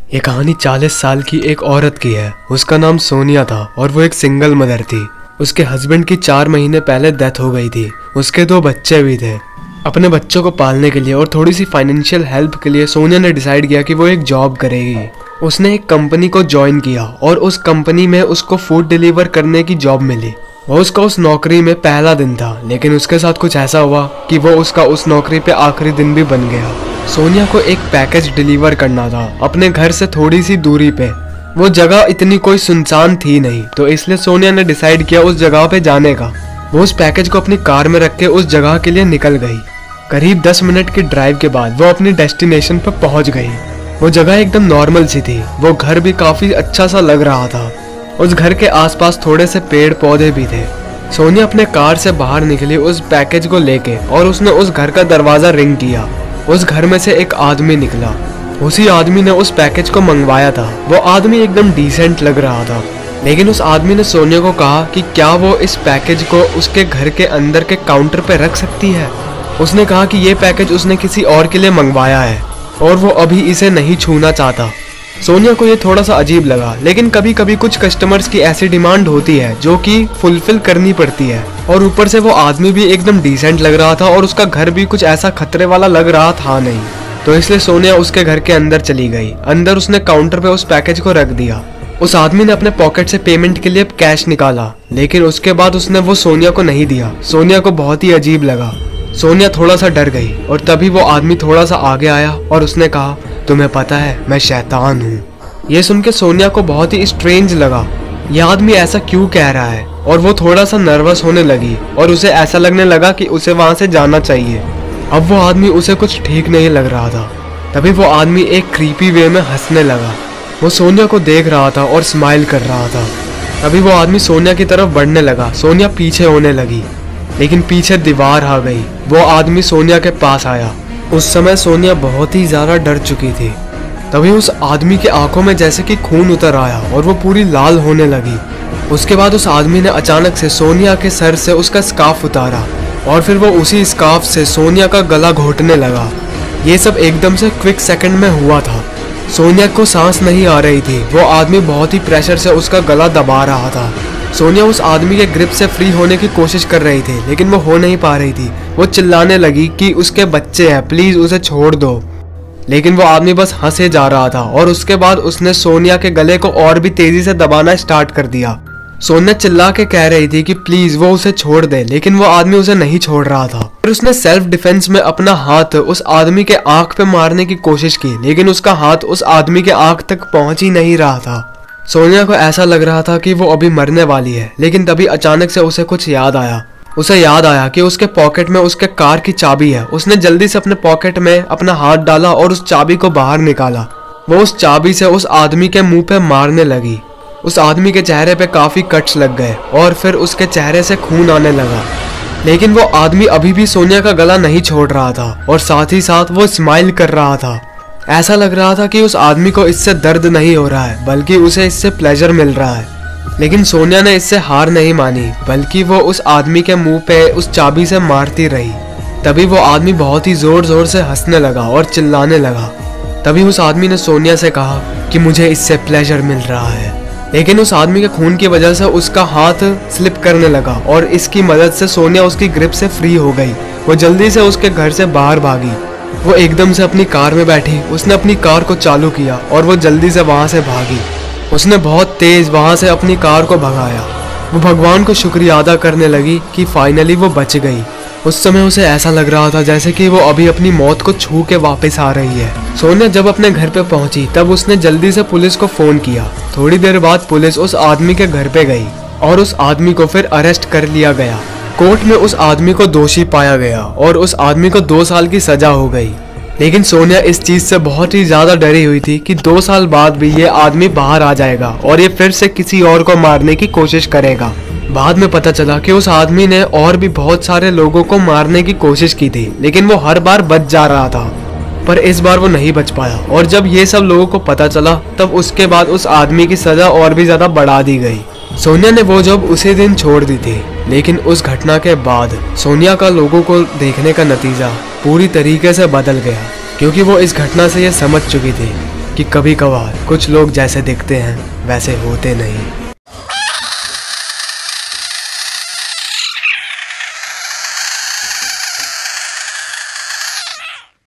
ये कहानी 40 साल की एक औरत की है। उसका नाम सोनिया था और वो एक सिंगल मदर थी। उसके हस्बैंड की 4 महीने पहले डेथ हो गई थी। उसके 2 बच्चे भी थे। अपने बच्चों को पालने के लिए और थोड़ी सी फाइनेंशियल हेल्प के लिए सोनिया ने डिसाइड किया कि वो एक जॉब करेगी। उसने एक कंपनी को ज्वाइन किया और उस कंपनी में उसको फूड डिलीवर करने की जॉब मिली। वो उसका उस नौकरी में पहला दिन था, लेकिन उसके साथ कुछ ऐसा हुआ कि वो उसका उस नौकरी पे आखिरी दिन भी बन गया। सोनिया को एक पैकेज डिलीवर करना था अपने घर से थोड़ी सी दूरी पे। वो जगह इतनी कोई सुनसान थी नहीं, तो इसलिए सोनिया ने डिसाइड किया उस जगह पे जाने का। वो उस पैकेज को अपनी कार में रख के उस जगह के लिए निकल गई। करीब 10 मिनट की ड्राइव के बाद वो अपनी डेस्टिनेशन पर पहुंच गई। वो जगह एकदम नॉर्मल सी थी। वो घर भी काफी अच्छा सा लग रहा था। उस घर के आसपास थोड़े से पेड़ पौधे भी थे। सोनिया अपने कार से बाहर निकली उस पैकेज को लेके और उसने उस घर का दरवाजा रिंग किया। उस घर में से एक आदमी निकला। उसी आदमी ने उस पैकेज को मंगवाया था। वो आदमी एकदम डिसेंट लग रहा था, लेकिन उस आदमी ने सोनिया को कहा कि क्या वो इस पैकेज को उसके घर के अंदर के काउंटर पे रख सकती है। उसने कहा कि ये पैकेज उसने किसी और के लिए मंगवाया है और वो अभी इसे नहीं छूना चाहता। सोनिया को ये थोड़ा सा अजीब लगा, लेकिन कभी कभी कुछ कस्टमर्स की ऐसी डिमांड होती है जो कि फुलफिल करनी पड़ती है। और ऊपर से वो आदमी भी एकदम डिसेंट लग रहा था और उसका घर भी कुछ ऐसा खतरे वाला लग रहा था नहीं। तो इसलिए सोनिया उसके घर के अंदर चली गई। अंदर उसने काउंटर पे उस पैकेज को रख दिया। उस आदमी ने अपने पॉकेट से पेमेंट के लिए कैश निकाला, लेकिन उसके बाद उसने वो सोनिया को नहीं दिया। सोनिया को बहुत ही अजीब लगा। सोनिया थोड़ा सा डर गई और तभी वो आदमी थोड़ा सा आगे आया और उसने कहा, तुम्हें पता है मैं शैतान हूँ। ये सुन के सोनिया को बहुत ही स्ट्रेंज लगा। यह आदमी ऐसा क्यों कह रहा है, और वो थोड़ा सा नर्वस होने लगी और उसे ऐसा लगने लगा कि उसे वहां से जाना चाहिए। अब वो आदमी उसे कुछ ठीक नहीं लग रहा था। तभी वो आदमी एक क्रीपी वे में हंसने लगा। वो सोनिया को देख रहा था और स्माइल कर रहा था। तभी वो आदमी सोनिया की तरफ बढ़ने लगा। सोनिया पीछे होने लगी, लेकिन पीछे दीवार आ गई। वो आदमी सोनिया के पास आया। उस समय सोनिया बहुत ही ज्यादा डर चुकी थी। तभी उस आदमी के आंखों में जैसे कि खून उतर आया और वो पूरी लाल होने लगी। उसके बाद उस आदमी ने अचानक से सोनिया के सर से उसका स्कार्फ उतारा और फिर वो उसी स्कार्फ से सोनिया का गला घोटने लगा। ये सब एकदम से क्विक सेकंड में हुआ था। सोनिया को सांस नहीं आ रही थी। वो आदमी बहुत ही प्रेशर से उसका गला दबा रहा था। सोनिया उस आदमी के ग्रिप से फ्री होने की कोशिश कर रही थी, लेकिन वो हो नहीं पा रही थी। वो चिल्लाने लगी कि उसके बच्चे हैं, प्लीज उसे छोड़ दो। लेकिन वो आदमी बस हंसे जा रहा था और उसके बाद उसने सोनिया के गले को और भी तेजी से दबाना स्टार्ट कर दिया। सोनिया चिल्ला के कह रही थी कि प्लीज वो उसे छोड़ दे, लेकिन वो आदमी उसे नहीं छोड़ रहा था। फिर उसने सेल्फ डिफेंस में अपना हाथ उस आदमी के आंख पे मारने की कोशिश की, लेकिन उसका हाथ उस आदमी के आंख तक पहुंच ही नहीं रहा था। सोनिया को ऐसा लग रहा था कि वो अभी मरने वाली है, लेकिन तभी अचानक से उसे कुछ याद आया। उसे याद आया कि उसके पॉकेट में उसके कार की चाबी है। उसने जल्दी से अपने पॉकेट में अपना हाथ डाला और उस चाबी को बाहर निकाला। वो उस चाबी से उस आदमी के मुंह पे मारने लगी। उस आदमी के चेहरे पे काफी कट्स लग गए और फिर उसके चेहरे से खून आने लगा, लेकिन वो आदमी अभी भी सोनिया का गला नहीं छोड़ रहा था और साथ ही साथ वो स्माइल कर रहा था। ऐसा लग रहा था कि उस आदमी को इससे दर्द नहीं हो रहा है, बल्कि उसे इससे प्लेजर मिल रहा है। लेकिन सोनिया ने इससे हार नहीं मानी, बल्कि वो उस आदमी के मुंह पे उस चाबी से मारती रही। तभी वो आदमी बहुत ही जोर जोर से हंसने लगा और चिल्लाने लगा। तभी उस आदमी ने सोनिया से कहा कि मुझे इससे प्लेजर मिल रहा है, लेकिन उस आदमी के खून की वजह से उसका हाथ स्लिप करने लगा और इसकी मदद से सोनिया उसकी ग्रिप से फ्री हो गई। वो जल्दी से उसके घर से बाहर भागी। वो एकदम से अपनी कार में बैठी। उसने अपनी कार को चालू किया और वो जल्दी से वहां से भागी। उसने बहुत तेज वहां से अपनी कार को भगाया। वो भगवान को शुक्रिया अदा करने लगी कि फाइनली वो बच गई। उस समय उसे ऐसा लग रहा था जैसे कि वो अभी अपनी मौत को छू के वापस आ रही है। सोनिया जब अपने घर पे पहुंची तब उसने जल्दी से पुलिस को फोन किया। थोड़ी देर बाद पुलिस उस आदमी के घर पे गई और उस आदमी को फिर अरेस्ट कर लिया गया। कोर्ट में उस आदमी को दोषी पाया गया और उस आदमी को 2 साल की सजा हो गई। लेकिन सोनिया इस चीज से बहुत ही ज्यादा डरी हुई थी कि 2 साल बाद भी ये आदमी बाहर आ जाएगा और ये फिर से किसी और को मारने की कोशिश करेगा। बाद में पता चला कि उस आदमी ने और भी बहुत सारे लोगों को मारने की कोशिश की थी, लेकिन वो हर बार बच जा रहा था। पर इस बार वो नहीं बच पाया और जब ये सब लोगों को पता चला तब उसके बाद उस आदमी की सजा और भी ज्यादा बढ़ा दी गई। सोनिया ने वो जॉब उसी दिन छोड़ दी थी, लेकिन उस घटना के बाद सोनिया का लोगों को देखने का नतीजा पूरी तरीके से बदल गया, क्योंकि वो इस घटना से ये समझ चुकी थी कि कभी कभार कुछ लोग जैसे दिखते हैं वैसे होते नहीं।